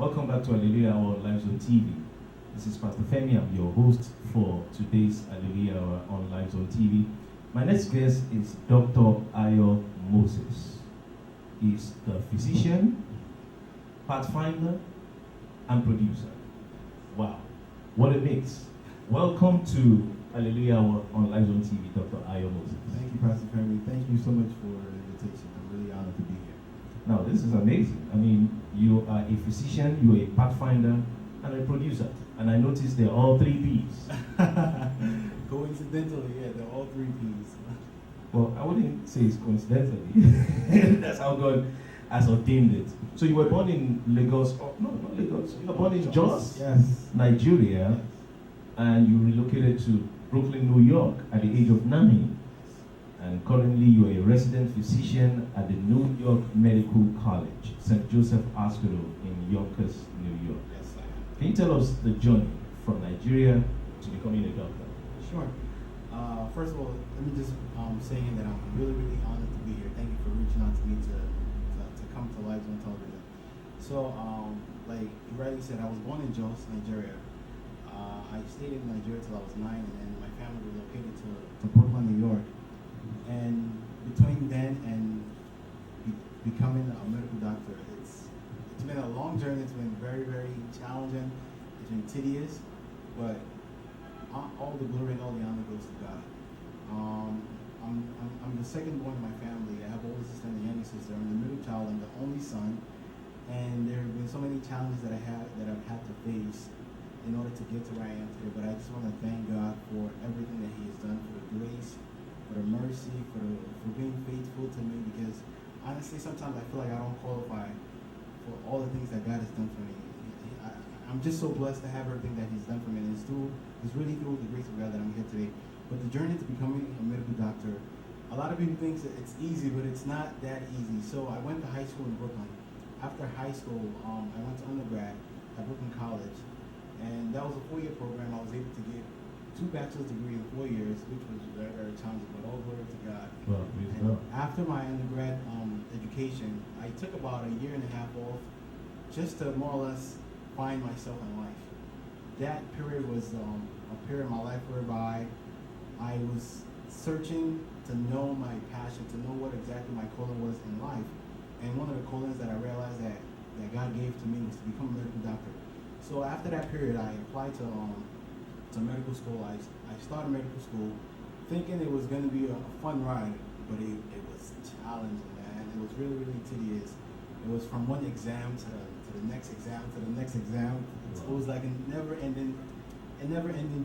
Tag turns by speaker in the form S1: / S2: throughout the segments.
S1: Welcome back to Hallelujah Hour on Lifezone TV. This is Pastor Femi. I'm your host for today's Hallelujah Hour on Lifezone TV. My next guest is Dr. Ayo Moses. He's the physician, pathfinder, and producer. Wow, what a mix. Welcome to Hallelujah Hour on Lifezone TV, Dr. Ayo Moses.
S2: Thank you, Pastor Femi. Thank you so much for the invitation. I'm really honored to be here.
S1: Now, this is amazing. I mean, you are a physician, you're a pathfinder, and a producer. And I noticed they're all three P's.
S2: Coincidentally, yeah, they're all three P's.
S1: Well, I wouldn't say it's coincidentally. That's how God has ordained it. So you were born in Lagos, no, not Lagos. You were born in Jos,
S2: yes,
S1: Nigeria,
S2: yes.
S1: And you relocated to Brooklyn, New York at the age of 9. And currently you are a resident physician at the New York Medical College, St. Joseph Hospital in Yonkers, New York.
S2: Yes, I am.
S1: Can you tell us the journey from Nigeria to becoming a doctor?
S2: Sure. First of all, let me just say that I'm really, really honored to be here. Thank you for reaching out to me to come to Lifezone television. So, like you rightly said, I was born in Jos, Nigeria. I stayed in Nigeria till I was 9, and then my family relocated to Brooklyn, New York. And between then and becoming a medical doctor, it's been a long journey. It's been very, very challenging. It's been tedious, but all the glory and all the honor goes to God. I'm the second born in my family. I have an older sister and a younger sister. I'm the middle child. I'm the only son, and there have been so many challenges that I've had to face in order to get to where I am today. But I just want to thank God for everything that He has done, for the grace, for the mercy, for being faithful to me, because honestly, sometimes I feel like I don't qualify for all the things that God has done for me. I'm just so blessed to have everything that He's done for me, and it's really through the grace of God that I'm here today. But the journey to becoming a medical doctor, a lot of people think that it's easy, but it's not that easy. So I went to high school in Brooklyn. After high school, I went to undergrad at Brooklyn College, and that was a 4-year program. I was able to get 2 bachelor's degrees in 4 years, which was very, very challenging, but all glory to God.
S1: Well,
S2: after my undergrad education, I took about a year and a half off just to more or less find myself in life. That period was a period of my life whereby I was searching to know my passion, to know what exactly my calling was in life. And one of the callings that I realized that God gave to me was to become a medical doctor. So after that period, I applied to medical school. I started medical school thinking it was going to be a fun ride, but it was challenging, man. It was really, really tedious. It was from one exam to the next exam to the next exam. It was like a never-ending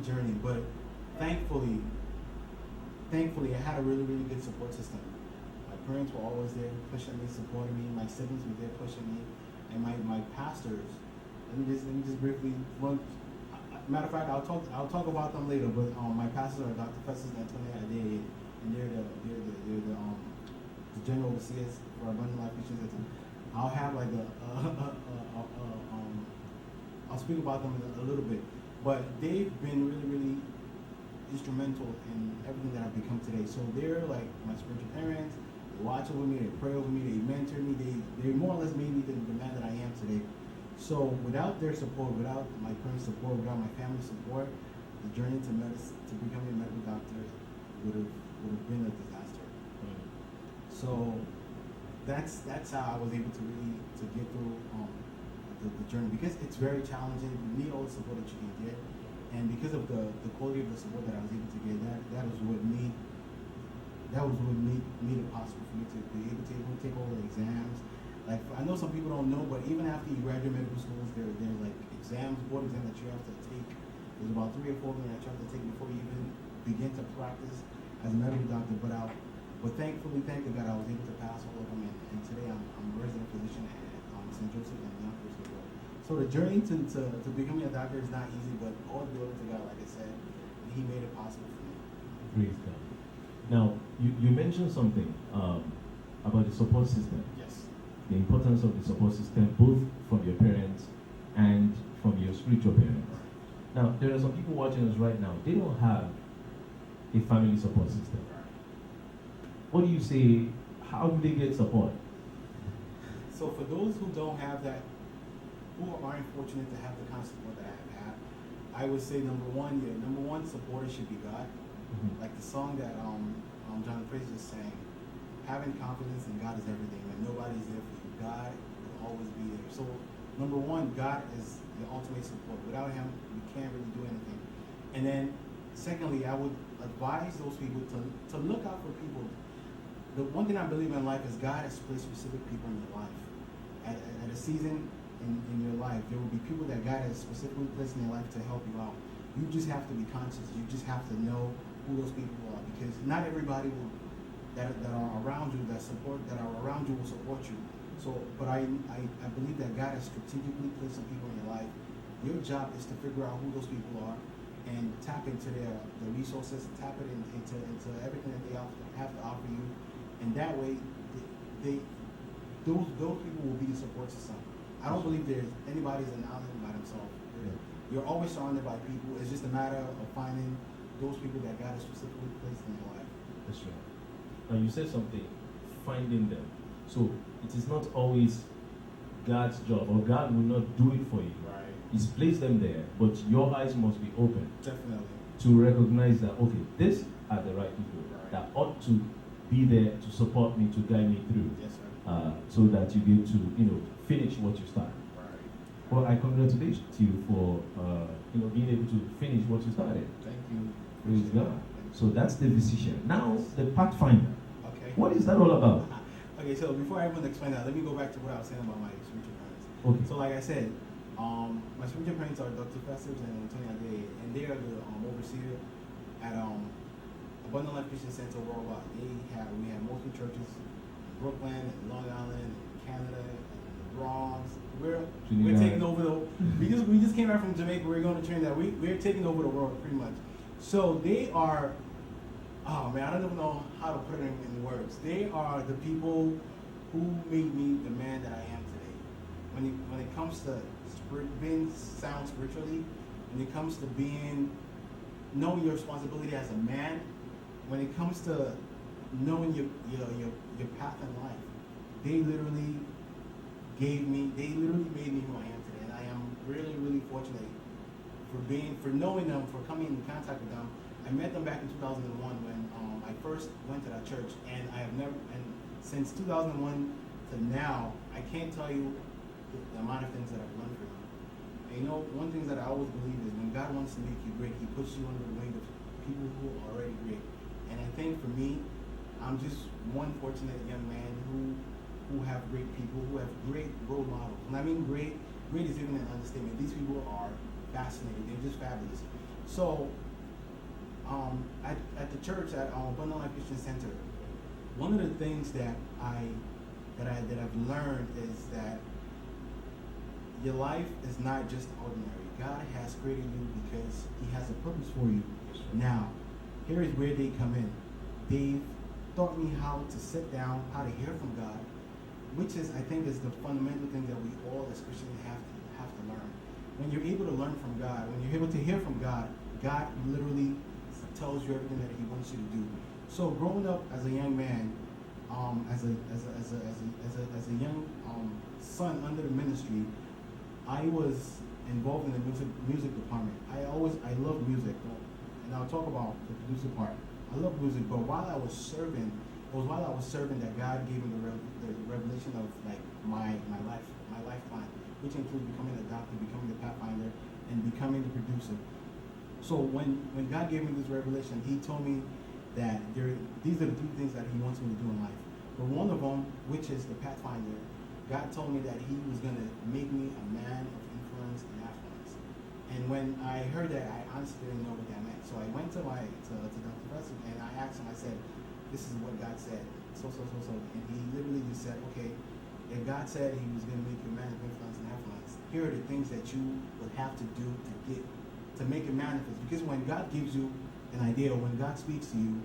S2: journey. But thankfully, I had a really, really good support system. My parents were always there, pushing me, supporting me. My siblings were there, pushing me, and my pastors. Let me just briefly run. Matter of fact, I'll talk about them later. But my pastors are Dr. Festus and Antonia Adeye, and they're the general overseers for Abundant Life Christian Center. I'll have like I'll speak about them a little bit, but they've been really, really instrumental in everything that I've become today. So they're like my spiritual parents. They watch over me, they pray over me, they mentor me. They more or less made me the man that I am today. So without their support, without my parents' support, without my family's support, the journey to becoming a medical doctor would have been a disaster. So that's how I was able to get through the journey, because it's very challenging. You need all the support that you can get, and because of the quality of the support that I was able to get, that was what made it possible for me to be able to take all the exams. Like, I know some people don't know, but even after you graduate medical schools, there's like board exams that you have to take. There's about 3 or 4 of them that you have to take before you even begin to practice as a medical doctor. But thankfully, thank God, I was able to pass all of them, and today I'm a resident physician at St. Joseph and Yonkers, New York. So the journey to becoming a doctor is not easy, but all glory to God, like I said, and He made it possible for me.
S1: Praise God. Now, you mentioned something about the support system.
S2: Yes.
S1: The importance of the support system, both from your parents and from your spiritual parents. Now, there are some people watching us right now. They don't have a family support system. What do you say? How do they get support?
S2: So for those who don't have that who aren't fortunate to have the kind of support that I have had, I would say number one supporter should be God.
S1: Mhm.
S2: Like the song that John Fraser just sang, having confidence in God is everything. When nobody's there for you, God will always be there. So number one, God is the ultimate support. Without Him, we can't really do anything. And then secondly, I would advise those people to look out for people. The one thing I believe in life is God has placed specific people in your life. At a season in your life, there will be people that God has specifically placed in your life to help you out. You just have to be conscious. You just have to know who those people are, because not everybody that are around you will support you. So, but I believe that God has strategically placed some people in your life. Your job is to figure out who those people are and tap into their resources, tap it into everything that they have to offer you, and that way, those people will be the support system. I don't believe there's anybody's an island by themselves.
S1: Yeah.
S2: You're always surrounded by people. It's just a matter of finding those people that God has specifically placed in your life.
S1: That's right. Now you said something, finding them. So it is not always God's job, or God will not do it for you.
S2: Right.
S1: He's placed them there, but your eyes must be open
S2: Definitely.
S1: to recognize that, okay, these are the right people
S2: Right.
S1: that ought to be there to support me, to guide me through,
S2: Yes, sir.
S1: so that you get to, finish what you start.
S2: Right.
S1: Well, I congratulate you for, being able to finish what you started.
S2: Thank you.
S1: Praise God. So that's the decision. Now, the Pathfinder.
S2: Okay.
S1: What is that all about?
S2: Okay, so before I even explain that, let me go back to what I was saying about my spiritual parents.
S1: Okay.
S2: So like I said, my spiritual parents are Dr. Fessers and Tony Ade, and they are the overseer at Abundant Life Christian Center worldwide. We have multiple churches in Brooklyn and Long Island and Canada and the Bronx. We're taking over we just came back from Jamaica. We're going to Trinidad. We're taking over the world pretty much. So they are, oh man, I don't even know how to put it in words. They are the people who made me the man that I am today. When it comes to being sound spiritually, when it comes to knowing your responsibility as a man, when it comes to knowing your path in life, they literally made me who I am today, and I am really, really fortunate for knowing them, for coming in contact with them. I met them back in 2001 when I first went to that church, and since 2001 to now, I can't tell you the amount of things that I've learned from them. And one thing that I always believe is when God wants to make you great, He puts you under the wing of people who are already great. And I think for me, I'm just one fortunate young man who have great people, who have great role models. When I mean great is even an understatement. These people are fascinating. They're just fabulous. So, at the church at Abundant Life Christian Center, one of the things that I've learned is that your life is not just ordinary. God has created you because He has a purpose for you. Now, here is where they come in. They've taught me how to sit down, how to hear from God, which I think is the fundamental thing that we all as Christians have to learn. When you're able to learn from God, when you're able to hear from God, God literally tells you everything that He wants you to do. So growing up as a young man, as a young son under the ministry, I was involved in the music department. I love music, and I'll talk about the producer part. I love music, but while I was serving, that God gave me the revelation of like my lifeline, which includes becoming a doctor, becoming the pathfinder, and becoming the producer. So when God gave me this revelation, He told me that these are the three things that He wants me to do in life. But one of them, which is the pathfinder, God told me that He was going to make me a man of influence and affluence. And when I heard that, I honestly didn't know what that meant. So I went to Dr. Preston and I asked him, I said, this is what God said, so. And he literally just said, okay, if God said He was going to make you a man of influence and affluence, here are the things that you would have to do to make it manifest. Because when God gives you an idea, when God speaks to you,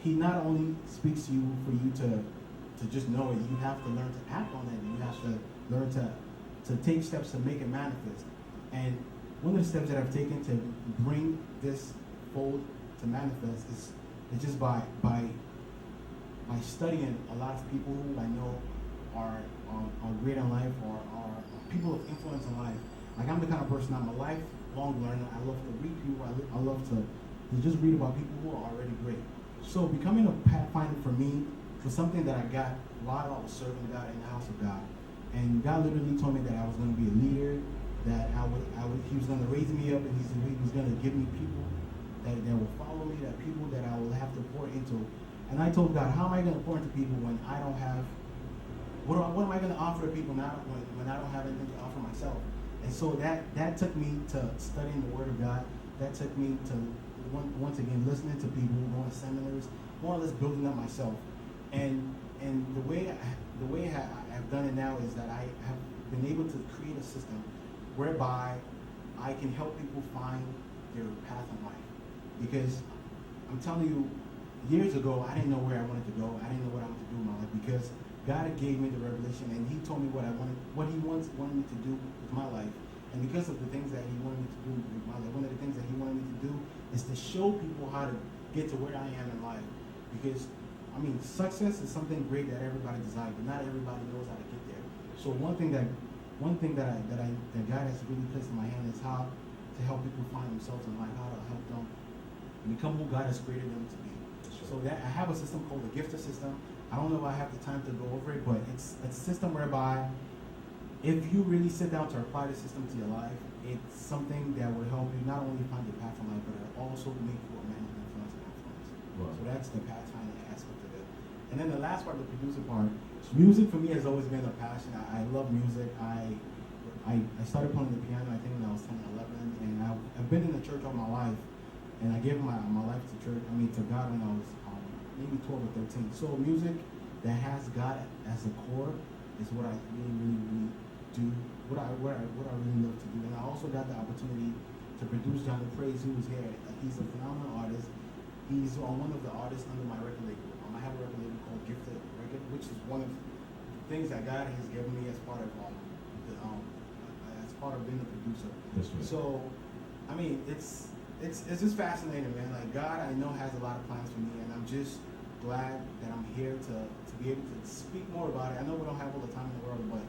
S2: He not only speaks to you for you to just know it, you have to learn to act on it. You have to learn to take steps to make it manifest. And one of the steps that I've taken to bring this fold to manifest is just by studying a lot of people who I know are great in life or are people of influence in life. Like I'm the kind of person, I'm a lifelong learner. I love to read people. I love to just read about people who are already great. So becoming a pathfinder for me was something that I got while I was serving God in the house of God. And God literally told me that I was going to be a leader, that He was going to raise me up, and He was going to give me people that will follow me, that people that I will have to pour into. And I told God, how am I going to pour into people when I don't have, what am I going to offer to people now when I don't have anything to offer myself? And so that took me to studying the Word of God. That took me to, once again, listening to people, going to seminars, more or less building up myself. And the way I've done it now is that I have been able to create a system whereby I can help people find their path in life. Because I'm telling you, years ago, I didn't know where I wanted to go. I didn't know what I wanted to do in my life because God gave me the revelation and He told me what He wanted me to do with my life. And because of the things that He wanted me to do with my life, one of the things that He wanted me to do is to show people how to get to where I am in life. Because, I mean, success is something great that everybody desires, but not everybody knows how to get there. So one thing that God has really placed in my hand is how to help people find themselves in life, how to help them become who God has created them to be. So that I have a system called the gifter system. I don't know if I have the time to go over it, but it's a system whereby if you really sit down to apply the system to your life, it's something that will help you not only find your path in life, but it'll also make you a man of influence and influence. Wow. So that's the pathfinding aspect of it. And then the last part, the producer part, music for me has always been a passion. I love music. I started playing the piano, I think when I was 10 or 11, and I've been in the church all my life. And I gave my life to God when I was maybe 12 or 13. So music that has God as a core is what I really do. What I really love to do. And I also got the opportunity to produce Johnny Praise, who was here. He's a phenomenal artist. He's one of the artists under my record label. I have a record label called Gifted Record, which is one of the things that God has given me as part of being a producer.
S1: That's right.
S2: So, I mean, it's just fascinating, man. Like God, I know has a lot of plans for me, and I'm just glad that I'm here to be able to speak more about it. I know we don't have all the time in the world, but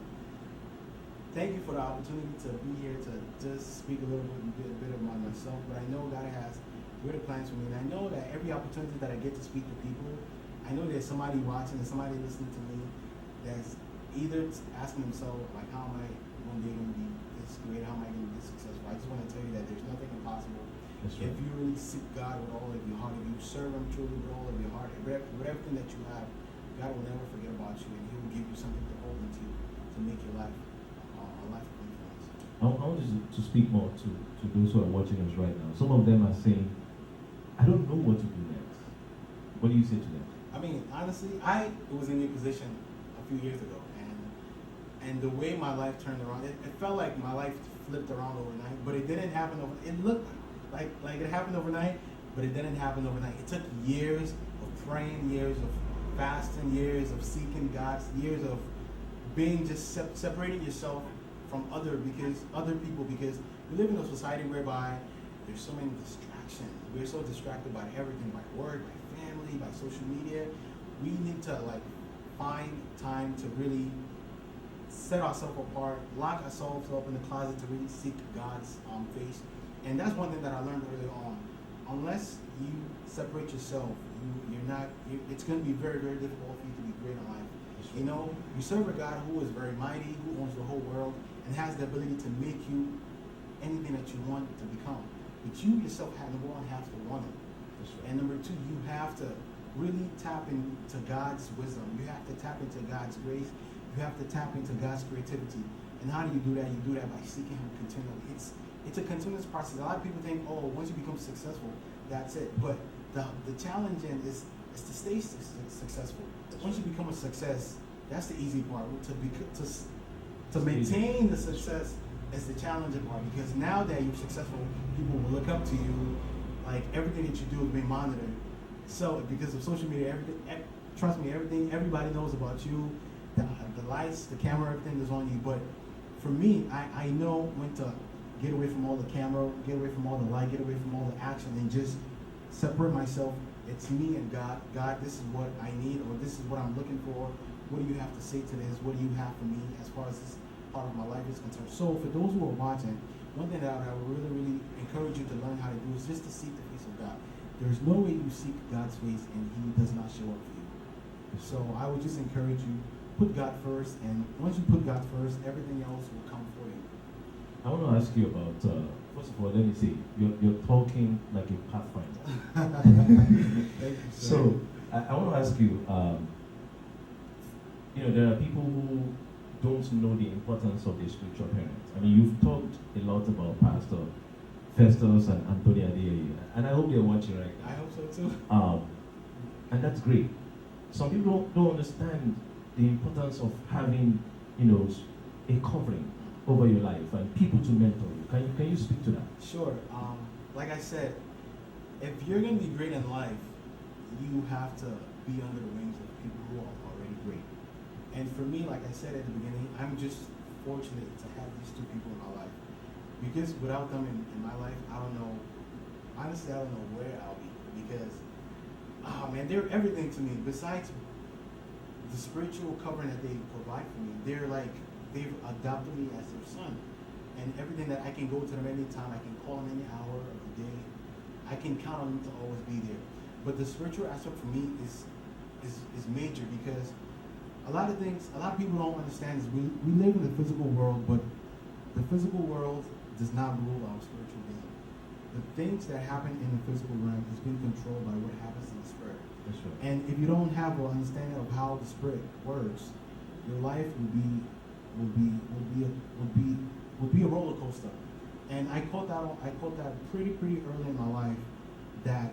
S2: thank you for the opportunity to be here to just speak a bit about myself. But I know God has greater plans for me, and I know that every opportunity that I get to speak to people, I know there's somebody watching, there's somebody listening to me that's either asking themselves, like, how am I one day going to be this great? How am I going to be this successful? I just want to tell you that there's nothing impossible. Right. If you really seek God with all of your heart, if you serve Him truly with all of your heart, with everything that you have, God will never forget about you, and He will give you something to hold into to make your life a life of influence.
S1: I want you to speak more to those who are watching us right now. Some of them are saying, I don't know what to do next. What do you say to them?
S2: I mean, honestly, I was in your position a few years ago, and the way my life turned around, it felt like my life flipped around overnight, but it didn't happen overnight. It looked like it happened overnight, but it didn't happen overnight. It took years of praying, years of fasting, years of seeking God, years of being just separating yourself from other people, because we live in a society whereby there's so many distractions. We're so distracted by everything, by work, by family, by social media. We need to find time to really set ourselves apart, lock ourselves up in the closet to really seek God's face. And that's one thing that I learned early on. Unless you separate yourself, it's going to be very, very difficult for you to be great in life. You know, you serve a God who is very mighty, who owns the whole world, and has the ability to make you anything that you want to become. But you yourself, number one, have to want it. Right. And number two, you have to really tap into God's wisdom. You have to tap into God's grace. You have to tap into God's creativity. And how do you do that? You do that by seeking Him continually. It's a continuous process. A lot of people think, oh, once you become successful, that's it. But the challenge is to stay successful. Once you become a success, that's the easy part. To maintain the success is the challenging part, because now that you're successful, people will look up to you. Like everything that you do is being monitored. So because of social media, trust me, everybody knows about you. The lights, the camera, everything is on you. But for me, I know when to get away from all the camera, get away from all the light, get away from all the action, and just separate myself. It's me and God. God, this is what I need, or this is what I'm looking for. What do you have to say to this? What do you have for me as far as this part of my life is concerned. So for those who are watching, one thing that I would really, really encourage you to learn how to do is just to seek the face of God. There's no way you seek God's face and He does not show up for you. So I would just encourage you, put God first, and once you put God first, everything else will come for you.
S1: I want to ask you about, first of all, let me say, you're talking like a pathfinder.
S2: Thank you, sir.
S1: So, I want to ask you, there are people who don't know the importance of their spiritual parents. I mean, you've talked a lot about Pastor Festus and Anthony Adeyeye, and I hope they're watching right now.
S2: I hope so too.
S1: And that's great. Some people don't understand the importance of having, a covering over your life and people to mentor you. Can you speak to that?
S2: Sure. Like I said, if you're going to be great in life, you have to be under the wings of people who are already great. And for me, like I said at the beginning, I'm just fortunate to have these two people in my life. Because without them in my life, I don't know, honestly, I don't know where I'll be. Because, they're everything to me. Besides the spiritual covering that they provide for me, they've adopted me as their son. And everything that I can go to them anytime, I can call them any hour of the day, I can count on them to always be there. But the spiritual aspect for me is major, because a lot of people don't understand is we live in the physical world, but the physical world does not rule our spiritual being. The things that happen in the physical realm is being controlled by what happens in the spirit.
S1: That's right.
S2: And if you don't have an understanding of how the spirit works, your life will be a roller coaster. And I caught that pretty early in my life, that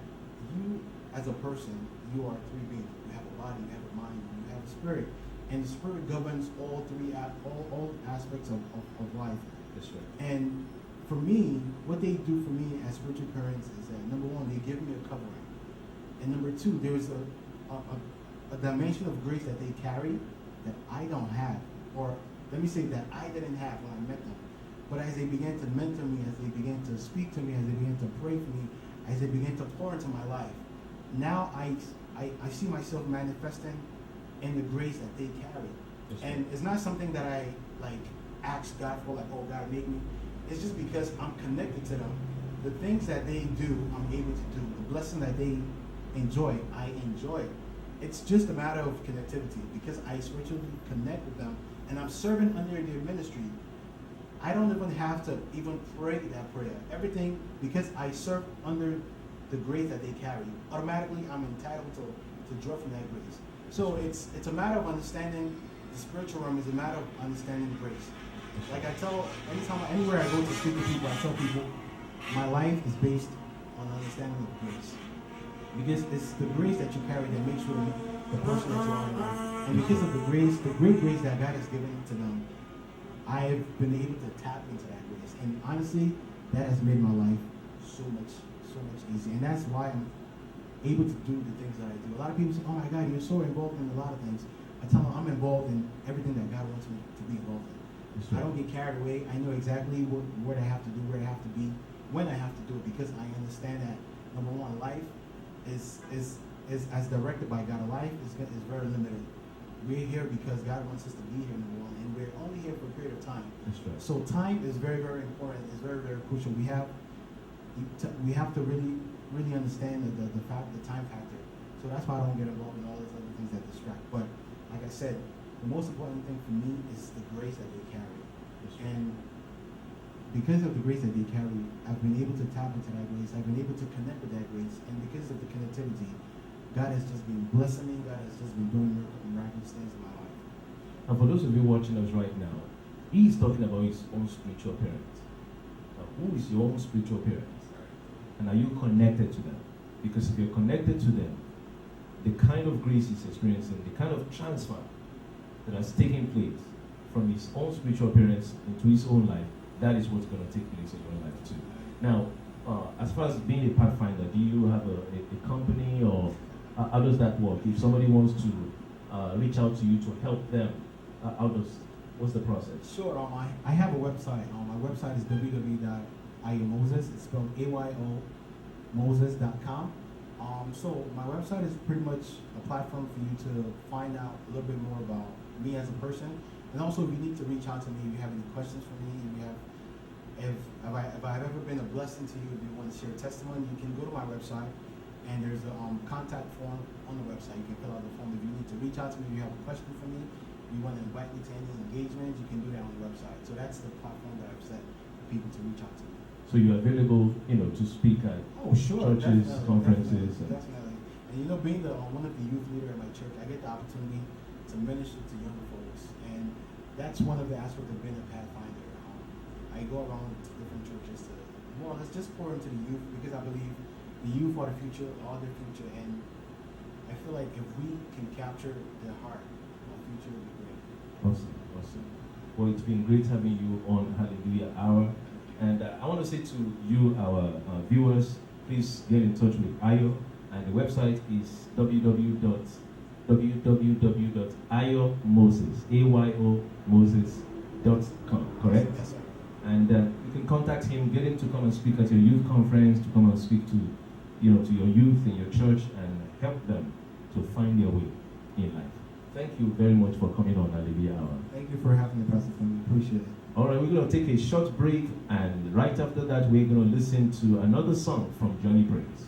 S2: you as a person, you are three beings. You have a body, you have a mind, you have a spirit. And the spirit governs all aspects of life.
S1: That's right.
S2: And for me, what they do for me as spiritual parents is that, number one, they give me a covering. And number two, there's a dimension of grace that they carry that I don't have. Or let me say that I didn't have when I met them. But as they began to mentor me, as they began to speak to me, as they began to pray for me, as they began to pour into my life, now I see myself manifesting in the grace that they carry.
S1: That's
S2: and
S1: right.
S2: It's not something that I ask God for, oh God, make me. It's just because I'm connected to them. The things that they do, I'm able to do. The blessing that they enjoy, I enjoy. It's just a matter of connectivity, because I spiritually connect with them and I'm serving under their ministry. I don't even have to even pray that prayer. Everything, because I serve under the grace that they carry, automatically I'm entitled to draw from that grace. So it's a matter of understanding the spiritual realm, is a matter of understanding grace. Like I tell, anywhere I go to speak to people, I tell people, my life is based on understanding of grace. Because it's the grace that you carry that makes you the person that you are in life. And because of the great grace that God has given to them, I've been able to tap into that grace. And honestly, that has made my life so much easier. And that's why I'm able to do the things that I do. A lot of people say, oh my God, you're so involved in a lot of things. I tell them I'm involved in everything that God wants me to be involved in.
S1: Right.
S2: I don't get carried away. I know exactly what I have to do, where I have to be, when I have to do it, because I understand that, number one, life is as directed by God. Life is very limited. We're here because God wants us to be here, number one, and we're only here for a period of time.
S1: That's right.
S2: So time is very important. It's very crucial. We have to really understand the time factor. So that's why I don't get involved in all these other things that distract. But like I said, the most important thing for me is the grace that they carry. And because of the grace that they carry, I've been able to tap into that grace. I've been able to connect with that grace. And because of the connectivity, God has just been blessing me. God has just been doing miraculous things in my life.
S1: And for those of you watching us right now, he's talking about his own spiritual parents. Now, who is your own spiritual parents? And are you connected to them? Because if you're connected to them, the kind of grace he's experiencing, the kind of transfer that has taken place from his own spiritual parents into his own life, that is what's going to take place in your life too. Now, as far as being a pathfinder, do you have a company, or how does that work? If somebody wants to reach out to you to help them, what's the process?
S2: Sure. I have a website. My website is www.ayomoses. It's spelled AYO Moses.com. So my website is pretty much a platform for you to find out a little bit more about me as a person, And also, if you need to reach out to me, if you have any questions for me, if I've ever been a blessing to you, if you want to share a testimony, you can go to my website, and there's a contact form on the website. You can fill out the form. If you need to reach out to me, if you have a question for me, if you want to invite me to any engagements, you can do that on the website. So that's the platform that I've set for people to reach out to me.
S1: So you're available, to speak at churches, conferences.
S2: Definitely. And being one of the youth leader at my church, I get the opportunity to minister to young folks, and that's one of the aspects of being a pathfinder. I go around to different churches to more or less just pour into the youth, because I believe the youth are the future, and I feel like if we can capture their heart, our future will be great.
S1: Awesome. Well, it's been great having you on Hallelujah Hour. And I want to say to you, our viewers, please get in touch with Ayo. And the website is www.ayomoses.com, correct?
S2: Yes, sir.
S1: And you can contact him, get him to come and speak at your youth conference, to come and speak to your youth in your church and help them to find their way in life. Thank you very much for coming on Hallelujah Hour.
S2: Thank you for having me, Pastor Femi. Appreciate it.
S1: All right, we're going to take a short break, and right after that, we're going to listen to another song from Johnny Praise.